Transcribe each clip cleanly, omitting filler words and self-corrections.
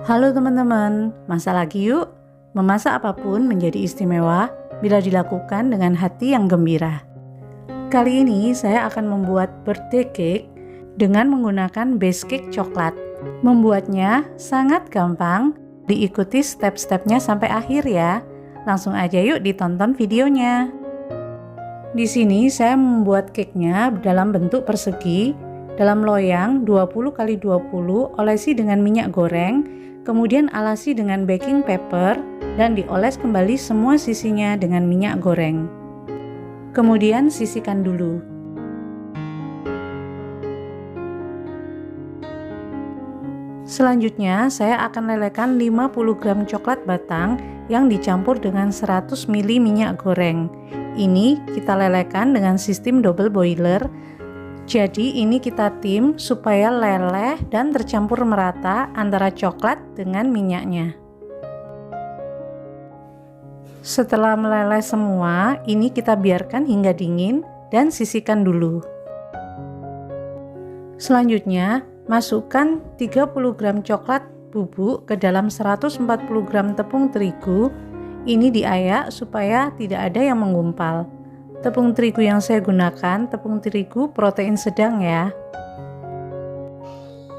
Halo teman-teman, masak lagi yuk. Memasak apapun menjadi istimewa bila dilakukan dengan hati yang gembira. Kali ini saya akan membuat birthday cake dengan menggunakan base cake coklat. Membuatnya sangat gampang, diikuti step-stepnya sampai akhir ya. Langsung aja yuk ditonton videonya. Di sini saya membuat cake-nya dalam bentuk persegi, dalam loyang 20x20, olesi dengan minyak goreng, kemudian alasi dengan baking paper dan dioles kembali semua sisinya dengan minyak goreng. Kemudian sisihkan dulu. Selanjutnya saya akan lelehkan 50 gram coklat batang yang dicampur dengan 100 ml minyak goreng. Ini kita lelehkan dengan sistem double boiler. Jadi ini kita tim supaya leleh dan tercampur merata antara coklat dengan minyaknya. Setelah meleleh semua, ini kita biarkan hingga dingin dan sisihkan dulu. Selanjutnya, masukkan 30 gram coklat bubuk ke dalam 140 gram tepung terigu. Ini diayak supaya tidak ada yang menggumpal. Tepung terigu yang saya gunakan, tepung terigu protein sedang ya.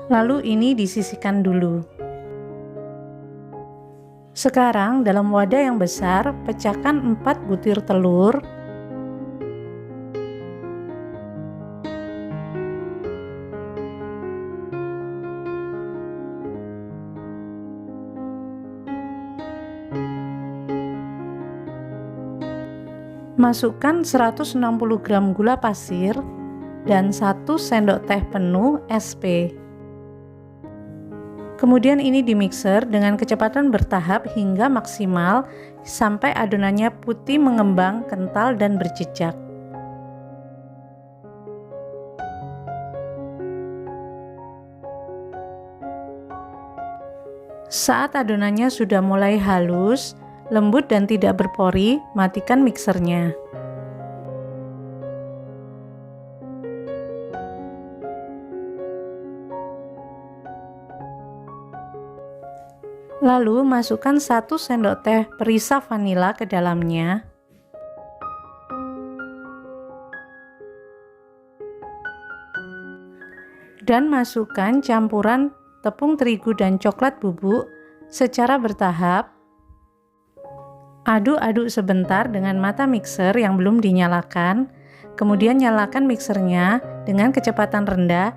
Lalu ini disisihkan dulu. Sekarang dalam wadah yang besar, pecahkan 4 butir telur. Masukkan 160 gram gula pasir dan 1 sendok teh penuh SP. Kemudian ini dimixer dengan kecepatan bertahap hingga maksimal sampai adonannya putih mengembang, kental dan berjejak. Saat adonannya sudah mulai halus, lembut dan tidak berpori, matikan mixernya. Lalu masukkan 1 sendok teh perisa vanila ke dalamnya. Dan masukkan campuran tepung terigu dan coklat bubuk secara bertahap. Aduk-aduk sebentar dengan mata mixer yang belum dinyalakan, kemudian nyalakan mixernya dengan kecepatan rendah,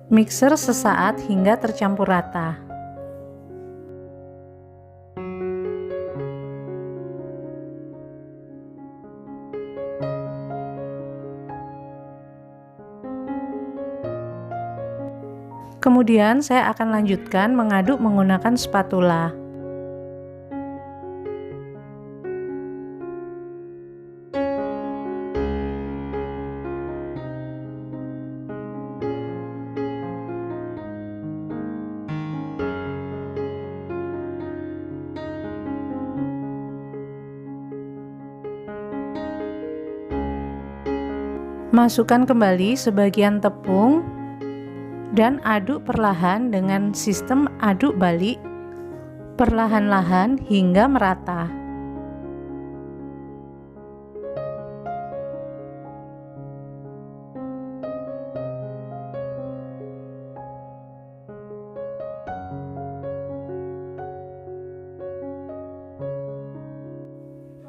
mixer sesaat hingga tercampur rata. Kemudian saya akan lanjutkan mengaduk menggunakan spatula. Masukkan kembali sebagian tepung dan aduk perlahan dengan sistem aduk balik, perlahan-lahan hingga merata.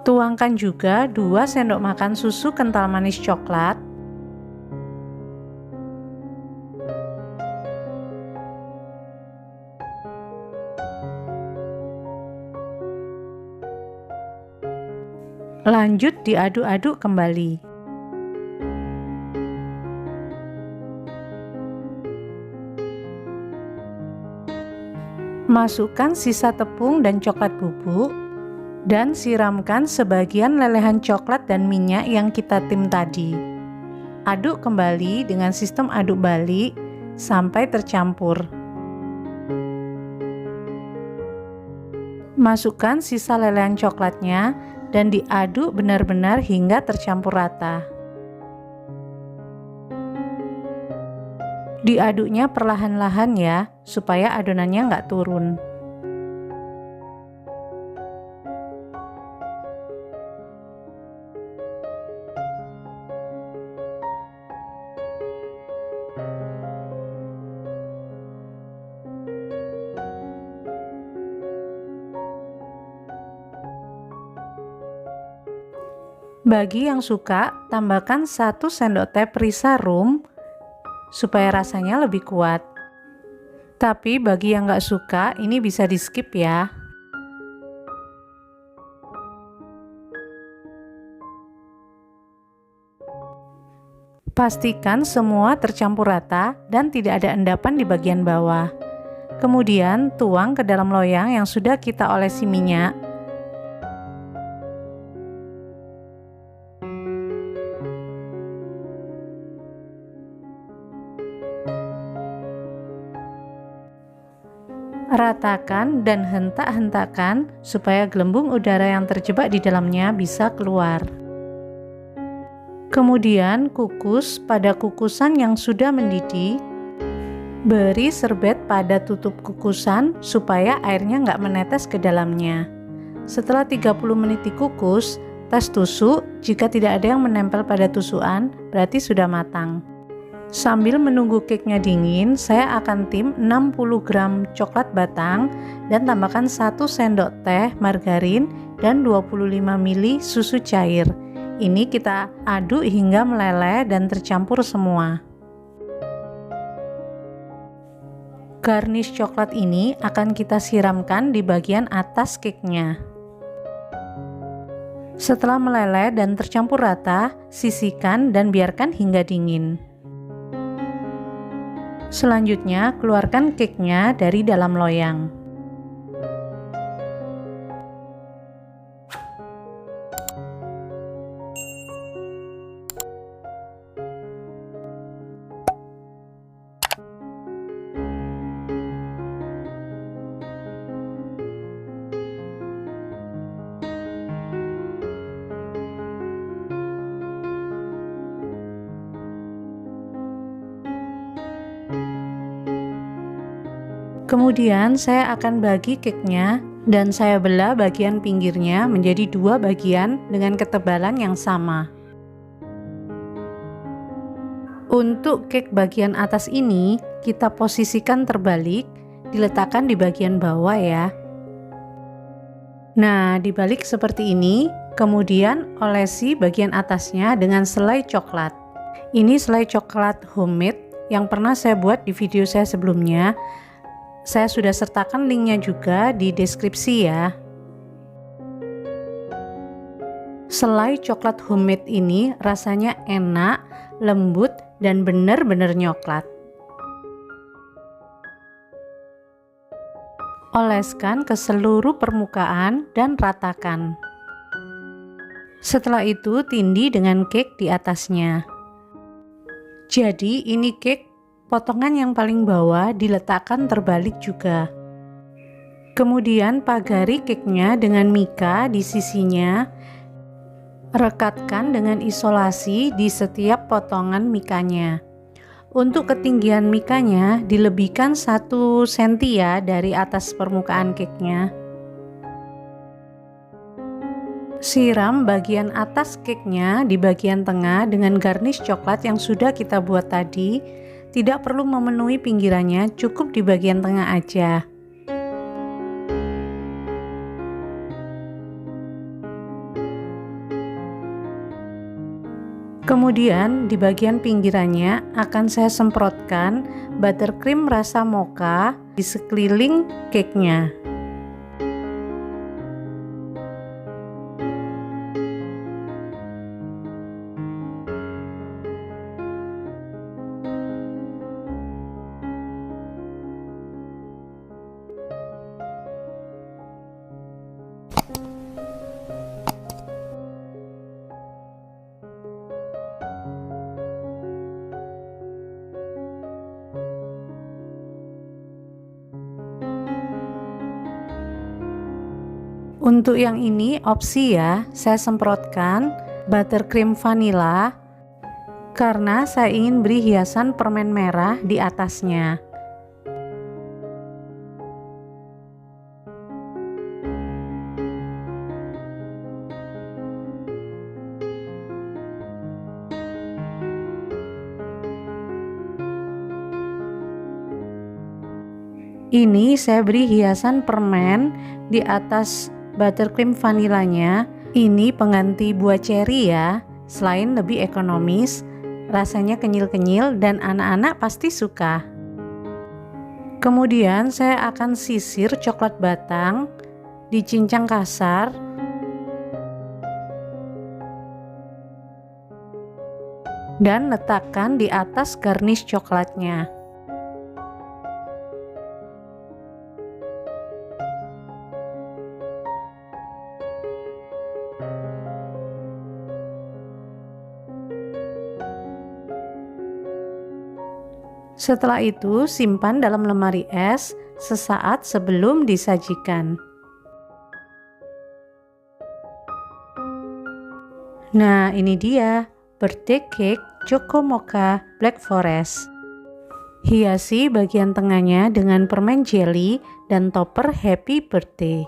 Tuangkan juga 2 sendok makan susu kental manis coklat. Lanjut diaduk-aduk kembali. Masukkan sisa tepung dan coklat bubuk dan siramkan sebagian lelehan coklat dan minyak yang kita tim tadi. Aduk kembali dengan sistem aduk balik sampai tercampur. Masukkan sisa lelehan coklatnya dan diaduk benar-benar hingga tercampur rata. Diaduknya perlahan-lahan ya, supaya adonannya nggak turun. Bagi yang suka, tambahkan 1 sendok teh perisa rum supaya rasanya lebih kuat. Tapi bagi yang nggak suka, ini bisa di skip ya. Pastikan semua tercampur rata dan tidak ada endapan di bagian bawah. Kemudian tuang ke dalam loyang yang sudah kita olesi minyak. Ratakan dan hentak-hentakan supaya gelembung udara yang terjebak di dalamnya bisa keluar. Kemudian kukus pada kukusan yang sudah mendidih. Beri serbet pada tutup kukusan supaya airnya nggak menetes ke dalamnya. Setelah 30 menit dikukus, tes tusuk. Jika tidak ada yang menempel pada tusukan, berarti sudah matang. Sambil menunggu cake-nya dingin, saya akan tim 60 gram coklat batang dan tambahkan 1 sendok teh margarin dan 25 ml susu cair. Ini kita aduk hingga meleleh dan tercampur semua. Garnish coklat ini akan kita siramkan di bagian atas cake-nya. Setelah meleleh dan tercampur rata, sisihkan dan biarkan hingga dingin. Selanjutnya, keluarkan cake-nya dari dalam loyang. Kemudian saya akan bagi cake-nya dan saya belah bagian pinggirnya menjadi 2 bagian dengan ketebalan yang sama. Untuk cake bagian atas ini kita posisikan terbalik, diletakkan di bagian bawah ya. Nah, dibalik seperti ini, kemudian olesi bagian atasnya dengan selai coklat. Ini selai coklat homemade yang pernah saya buat di video saya sebelumnya. Saya sudah sertakan linknya juga di deskripsi ya. Selai coklat homemade ini rasanya enak, lembut, dan benar-benar nyoklat. Oleskan ke seluruh permukaan dan ratakan. Setelah itu tindih dengan cake di atasnya. Jadi ini cake potongan yang paling bawah diletakkan terbalik juga. Kemudian pagari cake-nya dengan mika di sisinya. Rekatkan dengan isolasi di setiap potongan mikanya. Untuk ketinggian mikanya dilebihkan 1 cm ya dari atas permukaan cake-nya. Siram bagian atas cake-nya di bagian tengah dengan garnish coklat yang sudah kita buat tadi. Tidak perlu memenuhi pinggirannya, cukup di bagian tengah aja. Kemudian di bagian pinggirannya akan saya semprotkan buttercream rasa mocha di sekeliling cake-nya. Untuk yang ini opsi ya, saya semprotkan buttercream vanilla karena saya ingin beri hiasan permen merah di atasnya. Ini saya beri hiasan permen di atas buttercream vanilanya. Ini pengganti buah ceri ya. Selain lebih ekonomis, rasanya kenyil-kenyil dan anak-anak pasti suka. Kemudian saya akan sisir coklat batang, dicincang kasar. Dan letakkan di atas garnish coklatnya. Setelah itu, simpan dalam lemari es sesaat sebelum disajikan. Nah, ini dia birthday cake Choco Mocha Black Forest. Hiasi bagian tengahnya dengan permen jelly dan topper Happy Birthday.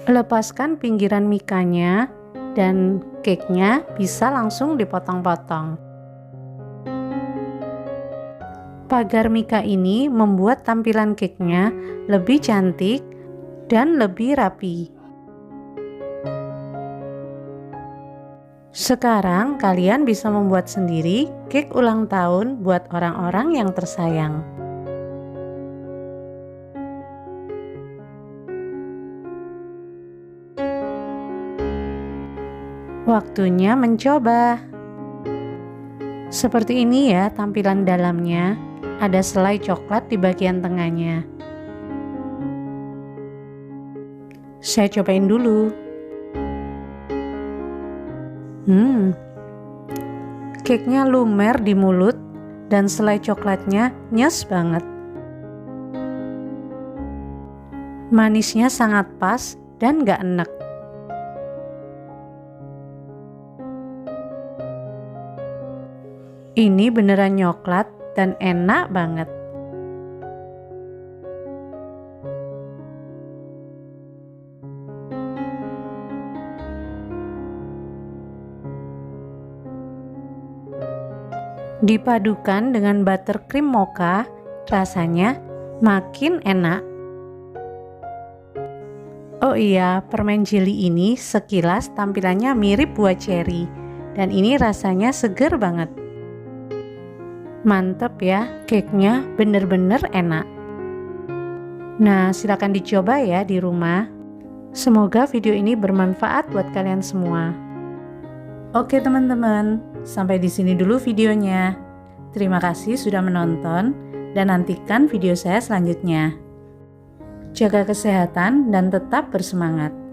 Lepaskan pinggiran mikanya dan cake-nya bisa langsung dipotong-potong. Pagar mika ini membuat tampilan cake-nya lebih cantik dan lebih rapi. Sekarang kalian bisa membuat sendiri cake ulang tahun buat orang-orang yang tersayang. Waktunya mencoba. Seperti ini ya tampilan dalamnya. Ada selai coklat di bagian tengahnya. Saya cobain dulu. Cake-nya lumer di mulut dan selai coklatnya nyes banget. Manisnya sangat pas dan gak enek. Ini beneran coklat dan enak banget. Dipadukan dengan buttercream mocha, rasanya makin enak. Oh iya, permen jelly ini sekilas tampilannya mirip buah ceri, dan ini rasanya seger banget. Mantep ya, cake-nya bener-bener enak. Nah, silakan dicoba ya di rumah. Semoga video ini bermanfaat buat kalian semua. Oke teman-teman, sampai di sini dulu videonya. Terima kasih sudah menonton dan nantikan video saya selanjutnya. Jaga kesehatan dan tetap bersemangat.